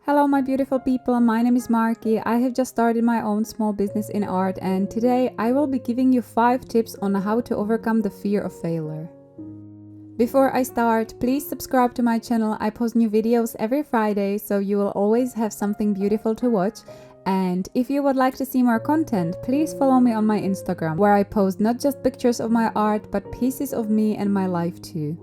Hello my beautiful people, my name is Markie. I have just started my own small business in art and today I will be giving you 5 tips on how to overcome the fear of failure. Before I start, please subscribe to my channel. I post new videos every Friday, so you will always have something beautiful to watch. And if you would like to see more content, please follow me on my Instagram, where I post not just pictures of my art, but pieces of me and my life too.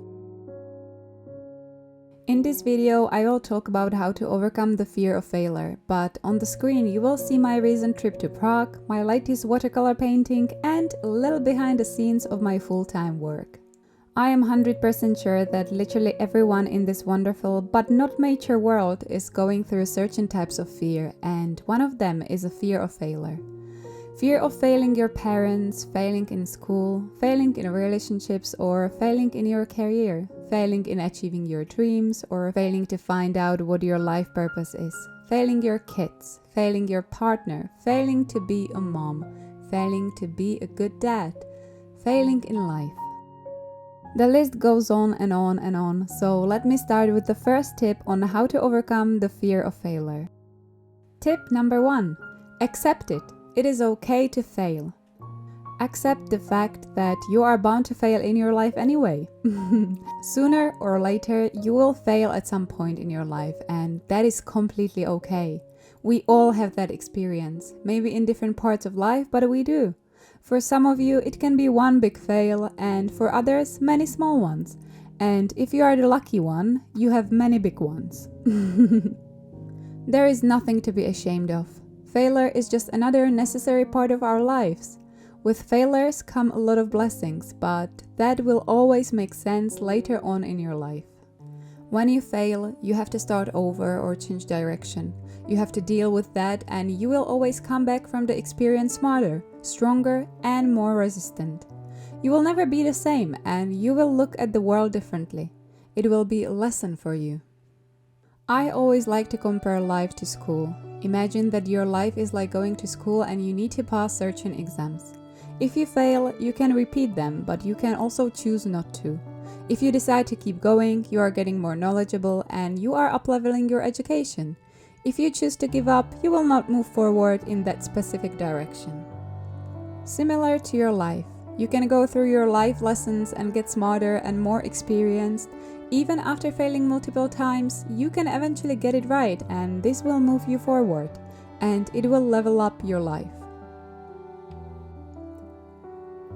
In this video, I will talk about how to overcome the fear of failure, but on the screen you will see my recent trip to Prague, my latest watercolor painting, and a little behind the scenes of my full-time work. I am 100% sure that literally everyone in this wonderful but not mature world is going through certain types of fear, and one of them is a fear of failure. Fear of failing your parents, failing in school, failing in relationships, or failing in your career, failing in achieving your dreams, or failing to find out what your life purpose is, failing your kids, failing your partner, failing to be a mom, failing to be a good dad, failing in life. The list goes on and on and on, so let me start with the first tip on how to overcome the fear of failure. Tip number 1. Accept it. It is okay to fail. Accept the fact that you are bound to fail in your life anyway. Sooner or later, you will fail at some point in your life, and that is completely okay. We all have that experience, maybe in different parts of life, but we do. For some of you, it can be one big fail, and for others, many small ones. And if you are the lucky one, you have many big ones. There is nothing to be ashamed of. Failure is just another necessary part of our lives. With failures come a lot of blessings, but that will always make sense later on in your life. When you fail, you have to start over or change direction. You have to deal with that, and you will always come back from the experience smarter, stronger, and more resistant. You will never be the same, and you will look at the world differently. It will be a lesson for you. I always like to compare life to school. Imagine that your life is like going to school and you need to pass certain exams. If you fail, you can repeat them, but you can also choose not to. If you decide to keep going, you are getting more knowledgeable and you are up-leveling your education. If you choose to give up, you will not move forward in that specific direction. Similar to your life, you can go through your life lessons and get smarter and more experienced. Even after failing multiple times, you can eventually get it right, and this will move you forward, and it will level up your life.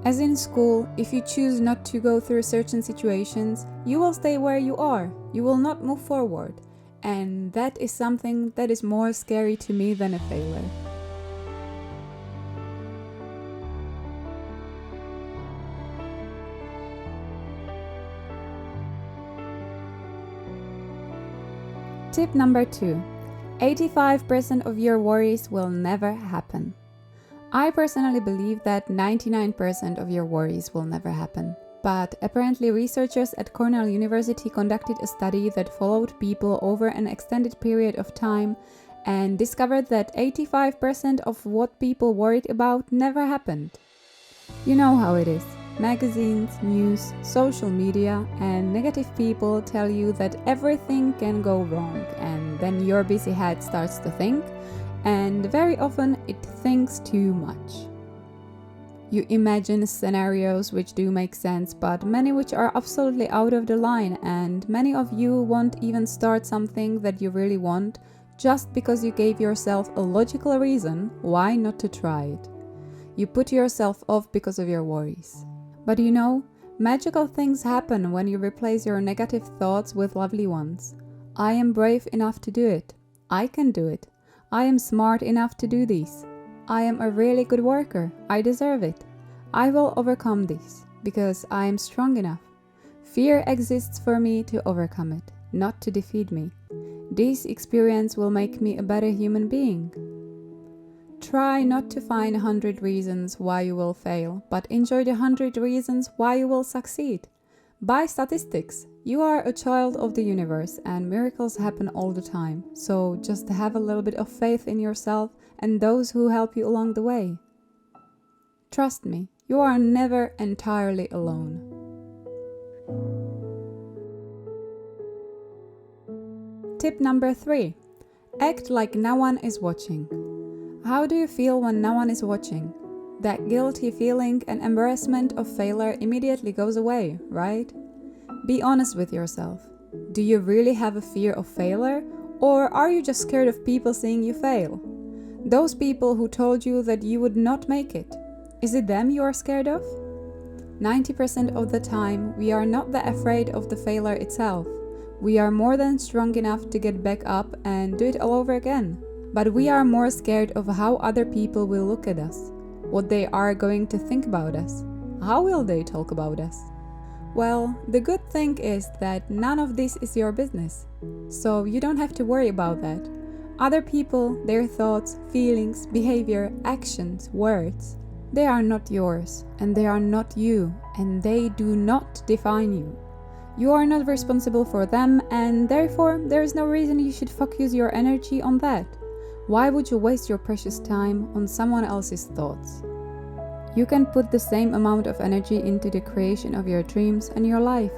As in school, if you choose not to go through certain situations, you will stay where you are, you will not move forward, and that is something that is more scary to me than a failure. Tip number 2. 85% of your worries will never happen. I personally believe that 99% of your worries will never happen. But apparently researchers at Cornell University conducted a study that followed people over an extended period of time and discovered that 85% of what people worried about never happened. You know how it is. Magazines, news, social media, and negative people tell you that everything can go wrong, and then your busy head starts to think, and very often it thinks too much. You imagine scenarios which do make sense, but many which are absolutely out of the line, and many of you won't even start something that you really want just because you gave yourself a logical reason why not to try it. You put yourself off because of your worries. But you know, magical things happen when you replace your negative thoughts with lovely ones. I am brave enough to do it. I can do it. I am smart enough to do this. I am a really good worker. I deserve it. I will overcome this because I am strong enough. Fear exists for me to overcome it, not to defeat me. This experience will make me a better human being. Try not to find 100 reasons why you will fail, but enjoy the 100 reasons why you will succeed. By statistics, you are a child of the universe and miracles happen all the time, so just have a little bit of faith in yourself and those who help you along the way. Trust me, you are never entirely alone. Tip number 3. Act like no one is watching. How do you feel when no one is watching? That guilty feeling and embarrassment of failure immediately goes away, right? Be honest with yourself. Do you really have a fear of failure, or are you just scared of people seeing you fail? Those people who told you that you would not make it, is it them you are scared of? 90% of the time, we are not that afraid of the failure itself. We are more than strong enough to get back up and do it all over again. But we are more scared of how other people will look at us, what they are going to think about us. How will they talk about us? Well, the good thing is that none of this is your business, so you don't have to worry about that. Other people, their thoughts, feelings, behavior, actions, words, they are not yours, and they are not you, and they do not define you. You are not responsible for them, and therefore there is no reason you should focus your energy on that. Why would you waste your precious time on someone else's thoughts? You can put the same amount of energy into the creation of your dreams and your life.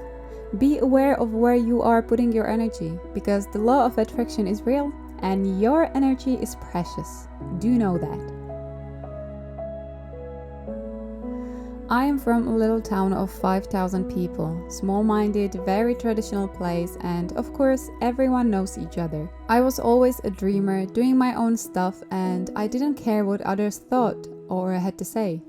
Be aware of where you are putting your energy, because the law of attraction is real and your energy is precious. Do know that. I am from a little town of 5,000 people, small-minded, very traditional place, and of course everyone knows each other. I was always a dreamer, doing my own stuff, and I didn't care what others thought or had to say.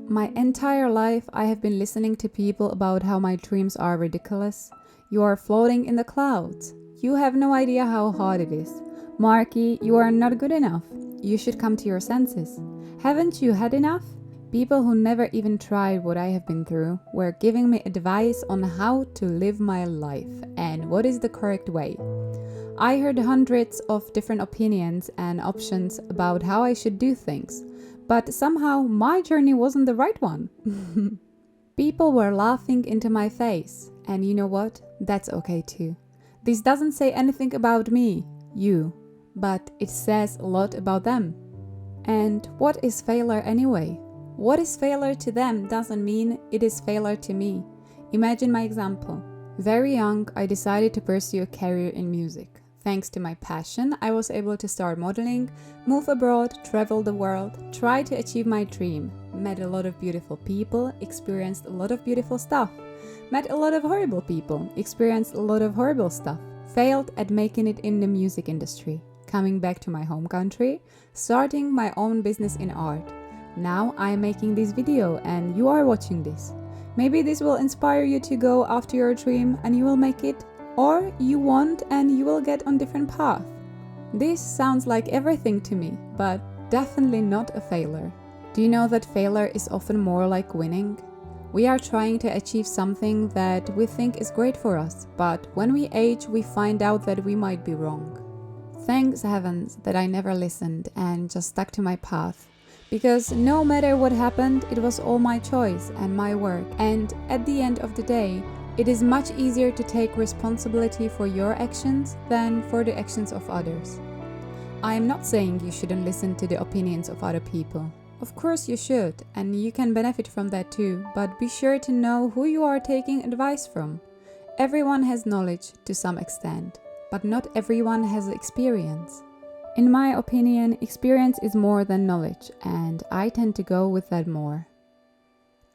My entire life I have been listening to people about how my dreams are ridiculous. You are floating in the clouds. You have no idea how hard it is. Markie, you are not good enough. You should come to your senses. Haven't you had enough? People who never even tried what I have been through were giving me advice on how to live my life and what is the correct way. I heard hundreds of different opinions and options about how I should do things, but somehow my journey wasn't the right one. People were laughing into my face, and you know what? That's okay too. This doesn't say anything about me, you, but it says a lot about them. And what is failure anyway? What is failure to them doesn't mean it is failure to me. Imagine my example. Very young, I decided to pursue a career in music. Thanks to my passion, I was able to start modeling, move abroad, travel the world, try to achieve my dream, met a lot of beautiful people, experienced a lot of beautiful stuff, met a lot of horrible people, experienced a lot of horrible stuff, failed at making it in the music industry, coming back to my home country, starting my own business in art. Now I am making this video and you are watching this. Maybe this will inspire you to go after your dream and you will make it, or you won't and you will get on different path. This sounds like everything to me, but definitely not a failure. Do you know that failure is often more like winning? We are trying to achieve something that we think is great for us, but when we age we find out that we might be wrong. Thanks heavens that I never listened and just stuck to my path. Because no matter what happened, it was all my choice and my work, and at the end of the day, it is much easier to take responsibility for your actions than for the actions of others. I am not saying you shouldn't listen to the opinions of other people. Of course you should, and you can benefit from that too, but be sure to know who you are taking advice from. Everyone has knowledge to some extent, but not everyone has experience. In my opinion, experience is more than knowledge, and I tend to go with that more.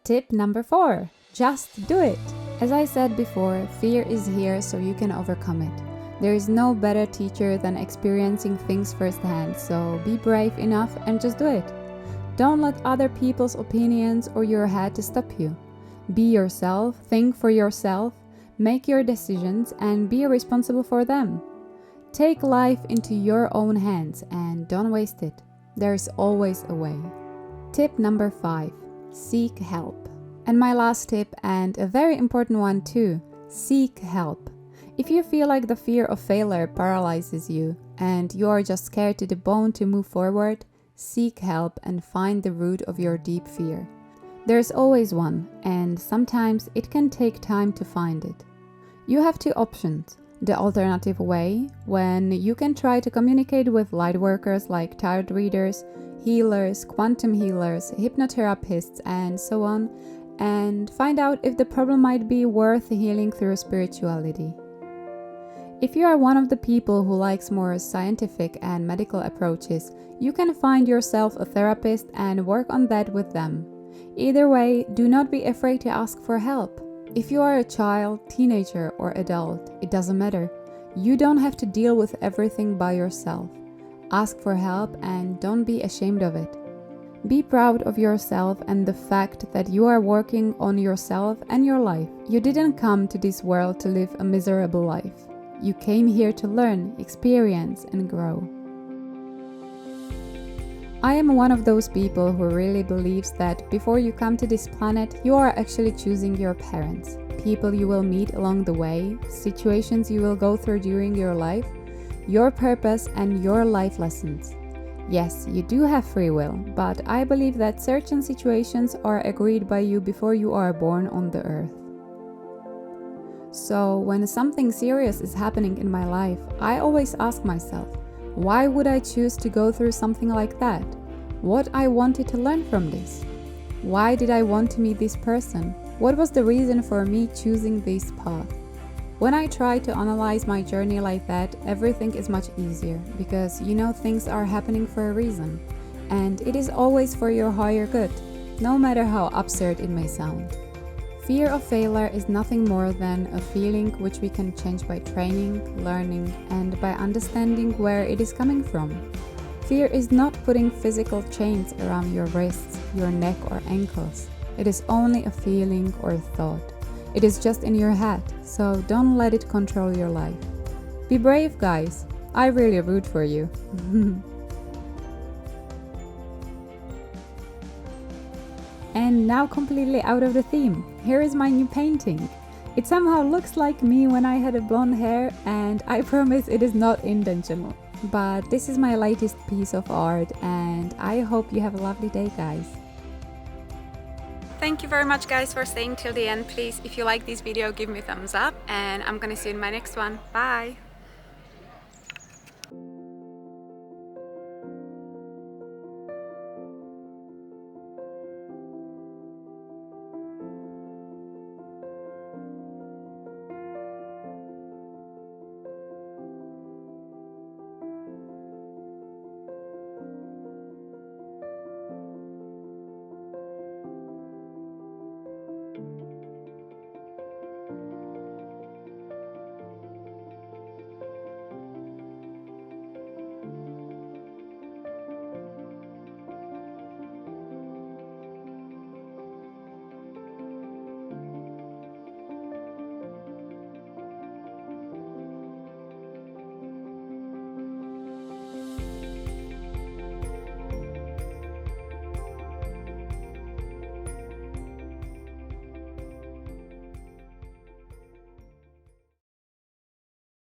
Tip number 4. Just do it! As I said before, fear is here so you can overcome it. There is no better teacher than experiencing things firsthand, so be brave enough and just do it. Don't let other people's opinions or your head to stop you. Be yourself, think for yourself, make your decisions, and be responsible for them. Take life into your own hands and don't waste it. There's always a way. Tip number 5. Seek help. And my last tip, and a very important one too, seek help. If you feel like the fear of failure paralyzes you and you are just scared to the bone to move forward, seek help and find the root of your deep fear. There's always one, and sometimes it can take time to find it. You have 2 options. The alternative way, when you can try to communicate with light workers like tarot readers, healers, quantum healers, hypnotherapists, and so on, and find out if the problem might be worth healing through spirituality. If you are one of the people who likes more scientific and medical approaches, you can find yourself a therapist and work on that with them. Either way, do not be afraid to ask for help. If you are a child, teenager, or adult, it doesn't matter. You don't have to deal with everything by yourself. Ask for help and don't be ashamed of it. Be proud of yourself and the fact that you are working on yourself and your life. You didn't come to this world to live a miserable life. You came here to learn, experience, and grow. I am one of those people who really believes that before you come to this planet, you are actually choosing your parents, people you will meet along the way, situations you will go through during your life, your purpose, and your life lessons. Yes, you do have free will, but I believe that certain situations are agreed by you before you are born on the earth. So, when something serious is happening in my life, I always ask myself, why would I choose to go through something like that? What I wanted to learn from this? Why did I want to meet this person? What was the reason for me choosing this path? When I try to analyze my journey like that, everything is much easier because you know things are happening for a reason. And it is always for your higher good, no matter how absurd it may sound. Fear of failure is nothing more than a feeling which we can change by training, learning, and by understanding where it is coming from. Fear is not putting physical chains around your wrists, your neck, or ankles. It is only a feeling or thought. It is just in your head, so don't let it control your life. Be brave, guys. I really root for you. And now completely out of the theme, here is my new painting. It somehow looks like me when I had a blonde hair, and I promise it is not intentional. But this is my latest piece of art, and I hope you have a lovely day, guys. Thank you very much, guys, for staying till the end. Please, if you like this video, give me a thumbs up, and I'm gonna see you in my next one. Bye!